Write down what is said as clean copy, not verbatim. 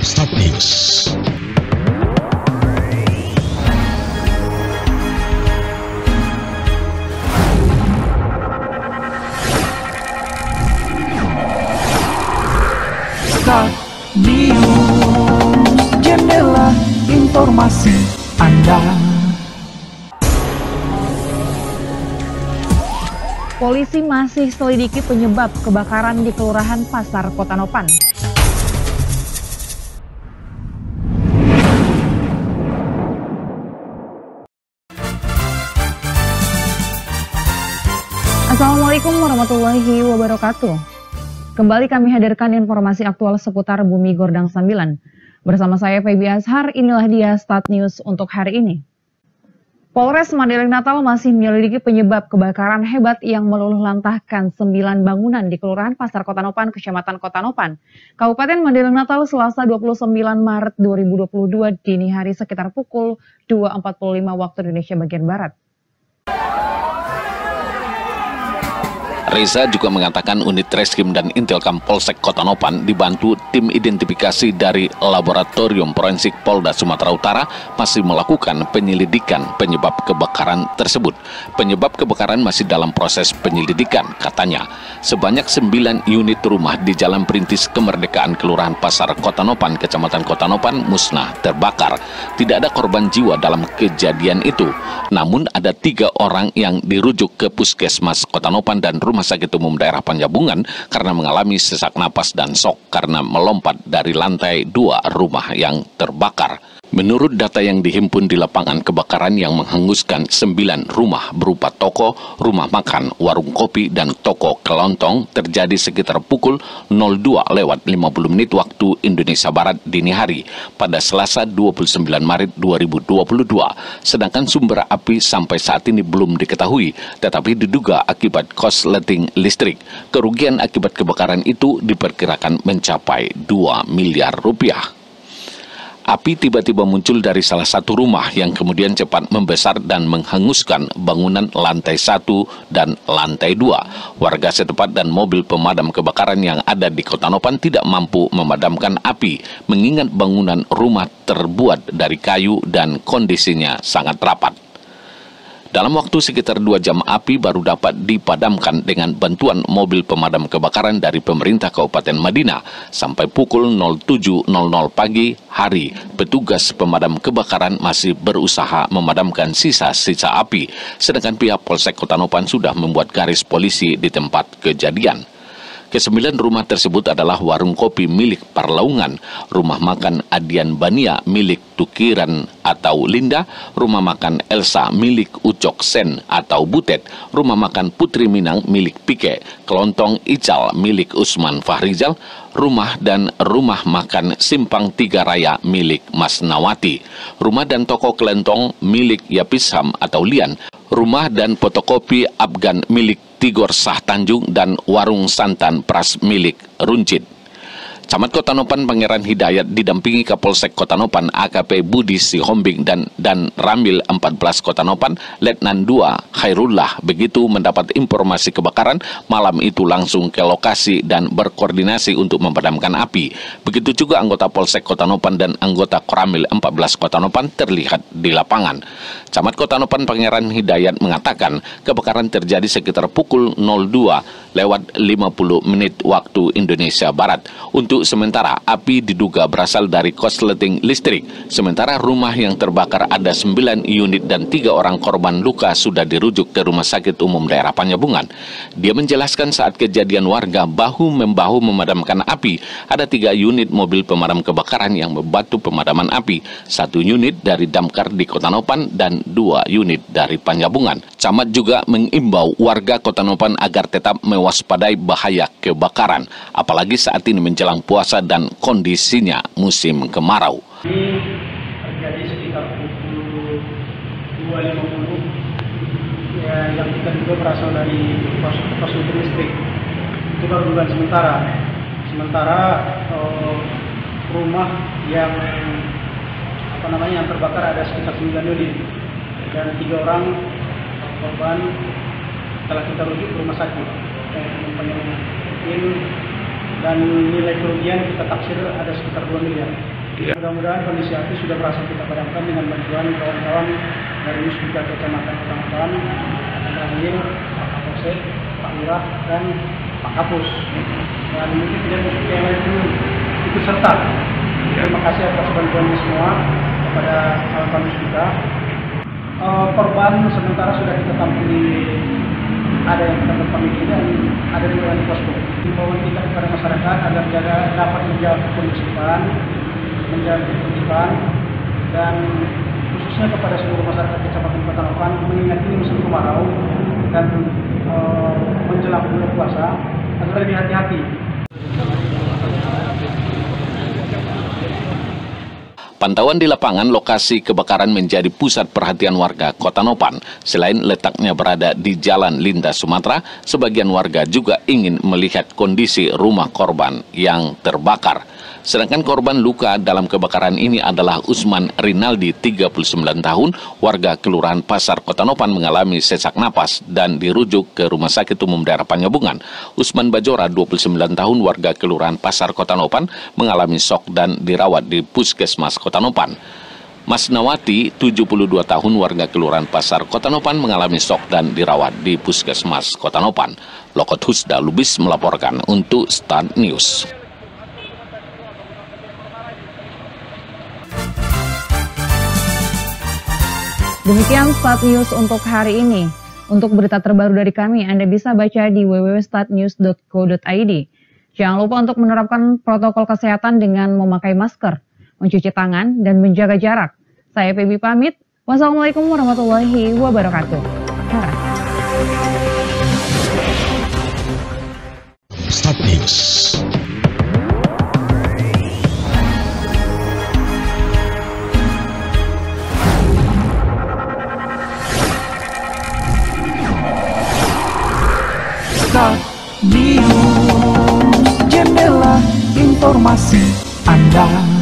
Start News. Start News, jendela informasi Anda. Polisi masih selidiki penyebab kebakaran di Kelurahan Pasar Kota Nopan. Assalamualaikum warahmatullahi wabarakatuh. Kembali kami hadirkan informasi aktual seputar Bumi Gordang Sambilan. Bersama saya Feby Azhar, inilah dia Start News untuk hari ini. Polres Mandailing Natal masih menyelidiki penyebab kebakaran hebat yang meluluh lantahkan 9 bangunan di Kelurahan Pasar Kota Nopan, Kecamatan Kota Nopan, Kabupaten Mandailing Natal, Selasa 29 Maret 2022 dini hari sekitar pukul 2.45 waktu Indonesia bagian Barat. Reza juga mengatakan unit Reskrim dan Intelkam Polsek Kota Nopan dibantu tim identifikasi dari Laboratorium Forensik Polda Sumatera Utara masih melakukan penyelidikan penyebab kebakaran tersebut. Penyebab kebakaran masih dalam proses penyelidikan, katanya. Sebanyak 9 unit rumah di Jalan Perintis Kemerdekaan Kelurahan Pasar Kota Nopan, Kecamatan Kota Nopan musnah terbakar. Tidak ada korban jiwa dalam kejadian itu. Namun ada 3 orang yang dirujuk ke Puskesmas Kota Nopan dan Rumah Sakit Umum Daerah Panjabungan karena mengalami sesak napas dan shock karena melompat dari lantai 2 rumah yang terbakar. Menurut data yang dihimpun di lapangan, kebakaran yang menghanguskan 9 rumah berupa toko, rumah makan, warung kopi, dan toko kelontong terjadi sekitar pukul 02:50 waktu Indonesia Barat dini hari pada Selasa 29 Maret 2022. Sedangkan sumber api sampai saat ini belum diketahui, tetapi diduga akibat korsleting listrik. Kerugian akibat kebakaran itu diperkirakan mencapai 2 miliar rupiah. Api tiba-tiba muncul dari salah satu rumah yang kemudian cepat membesar dan menghanguskan bangunan lantai 1 dan lantai 2. Warga setempat dan mobil pemadam kebakaran yang ada di Kota Nopan tidak mampu memadamkan api, mengingat bangunan rumah terbuat dari kayu dan kondisinya sangat rapat. Dalam waktu sekitar 2 jam api baru dapat dipadamkan dengan bantuan mobil pemadam kebakaran dari pemerintah Kabupaten Madinah. Sampai pukul 07.00 pagi hari, petugas pemadam kebakaran masih berusaha memadamkan sisa-sisa api. Sedangkan pihak Polsek Kota Nopan sudah membuat garis polisi di tempat kejadian. Ke-9 rumah tersebut adalah warung kopi milik Parlaungan, rumah makan Adian Bania milik Tukiran atau Linda, rumah makan Elsa milik Ucok Sen atau Butet, rumah makan Putri Minang milik Pike, kelontong Ical milik Usman Fahrizal, rumah dan rumah makan Simpang Tiga Raya milik Mas Nawati, rumah dan toko kelentong milik Yapisham atau Lian, rumah dan fotokopi Afgan milik Tigor Sah Tanjung, dan warung santan Pras milik Runcit. Camat Kota Nopan Pangeran Hidayat didampingi Kapolsek Kota Nopan AKP Budi Sihombing dan Ramil 14 Kota Nopan Letnan 2 Khairullah begitu mendapat informasi kebakaran malam itu langsung ke lokasi dan berkoordinasi untuk memadamkan api. Begitu juga anggota Polsek Kota Nopan dan anggota Koramil 14 Kota Nopan terlihat di lapangan. Camat Kota Nopan Pangeran Hidayat mengatakan kebakaran terjadi sekitar pukul 02:50 waktu Indonesia Barat. Untuk sementara, api diduga berasal dari korsleting listrik. Sementara rumah yang terbakar ada 9 unit dan 3 orang korban luka sudah dirujuk ke Rumah Sakit Umum Daerah Panjabungan. Dia menjelaskan saat kejadian warga bahu-membahu memadamkan api. Ada 3 unit mobil pemadam kebakaran yang membantu pemadaman api. 1 unit dari damkar di Kota Nopan dan 2 unit dari Panjabungan. Camat juga mengimbau warga Kota Nopan agar tetap mewaspadai bahaya kebakaran, apalagi saat ini menjelang puasa dan kondisinya musim kemarau. Ini terjadi sekitar pukul 2.50 ya, yang kita juga berasal dari korsleting listrik. Itu baru dugaan sementara rumah yang yang terbakar ada sekitar 9 unit dan 3 orang korban telah kita rujuk ke rumah sakit dan nilai kerugian kita taksir ada sekitar 2 miliar. Mudah-mudahan kondisi api sudah berhasil kita padamkan dengan bantuan kawan-kawan dari Musbika Kecamatan Kota Nopan, terakhir Pak Kapolsek, Pak Lurah, dan Pak Kapus. Dan mungkin tidak musuh yang lain pun ikut serta. Terima kasih atas bantuannya semua kepada kawan-kawan Musbika. Korban sementara sudah kita tampung ada yang kita berpamili dan ada juga yang di posko. Himbauan kita kepada masyarakat agar dapat menjaga kondisian, menjaga ketertiban, dan khususnya kepada seluruh masyarakat Kecamatan Kota Nopan mengingat ini musim kemarau dan menjelang bulan puasa agar lebih hati-hati. Pantauan di lapangan lokasi kebakaran menjadi pusat perhatian warga Kota Nopan. Selain letaknya berada di Jalan Lintas Sumatera, sebagian warga juga ingin melihat kondisi rumah korban yang terbakar. Sedangkan korban luka dalam kebakaran ini adalah Usman Rinaldi, 39 tahun, warga Kelurahan Pasar Kota Nopan mengalami sesak napas dan dirujuk ke Rumah Sakit Umum Daerah Panyapungan. Usman Bajora, 29 tahun, warga Kelurahan Pasar Kota Nopan mengalami shock dan dirawat di Puskesmas Kota Nopan. Mas Nawati, 72 tahun, warga Kelurahan Pasar Kota Nopan mengalami shock dan dirawat di Puskesmas Kota Nopan. Lokot Husda Lubis melaporkan untuk Start News. Demikian Start News untuk hari ini. Untuk berita terbaru dari kami, Anda bisa baca di www.startnews.co.id. Jangan lupa untuk menerapkan protokol kesehatan dengan memakai masker, mencuci tangan, dan menjaga jarak. Saya Febi pamit. Wassalamualaikum warahmatullahi wabarakatuh. Start News. Start News, jendela informasi Anda.